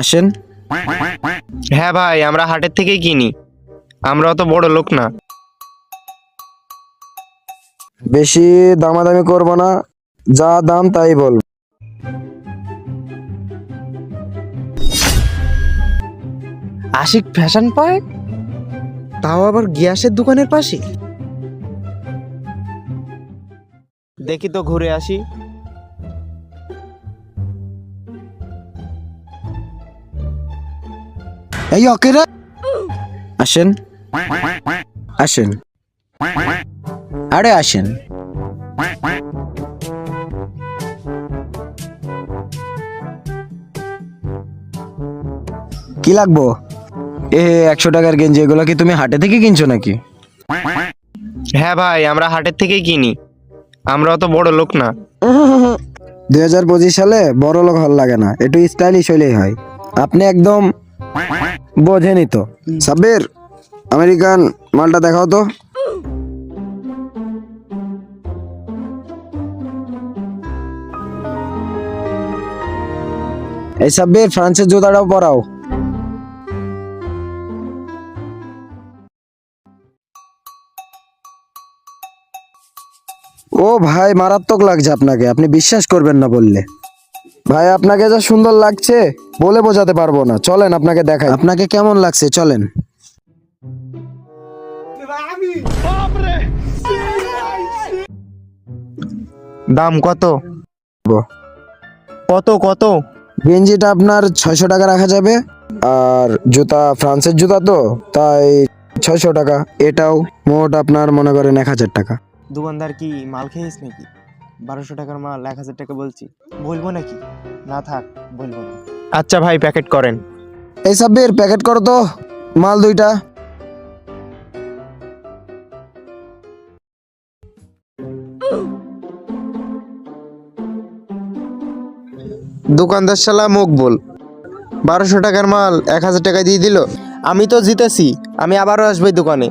আসেন। হ্যাঁ ভাই, আমরা হাটের থেকেই কিনি, আমরা অত বড় লোক না। বেশি দামাদামি করবো না, যা দাম তাই বল। আশিক ফ্যাশন পায়, তাও আবার গ্যাসের দোকানের পাশে। দেখি তো, ঘুরে আসি। এই অকেরা, আসেন আসেন, আরে আসেন। কি লাগবো? 100 টাকার গেঞ্জি, এগুলো কি তুমি হাটে থেকে কিনছো নাকি? হ্যাঁ ভাই, আমরা হাটের থেকেই কিনি, আমরা অত বড় লোক না। 2025 সালে বড় লোক হল লাগে না, একটু স্টাইলিশ হইলেই হয়। আপনি একদম বোঝেনি তো। সাব্বির, আমেরিকান মালটা দেখাও তো। এই সাব্বির, ফ্রান্সের জুতাটাও পরাও। ও ভাই, মারাত্মক লাগছে আপনাকে, আপনি বিশ্বাস করবেন না বললে। ভাই আপনাকে যা সুন্দর লাগছে বলে বোঝাতে পারবো না, চলেন আপনাকে দেখাই আপনাকে কেমন লাগছে, চলেন। দাম কত? কত কত? গেঞ্জিটা আপনার 600 টাকা রাখা যাবে, আর জুতা ফ্রান্সের জুতা তো তাই 600 টাকা। এটাও মোট আপনার মনে করেন 1000 টাকা। দোকানদার কি মাল খেয়েছিস নাকি? 1200 টাকার মাল 1000 টাকা বলছি, বলবো নাকি? না থাক, বলবো না। আচ্ছা ভাই, প্যাকেট করেন। এই সাব্বির, প্যাকেট করো তো মাল দুইটা। দোকানদার শালা মুখ বল, 1200 টাকার মাল 1000 টাকা দিয়ে দিল। আমি তো জিতেছি, আমি আবারও আসবো এই দোকানে।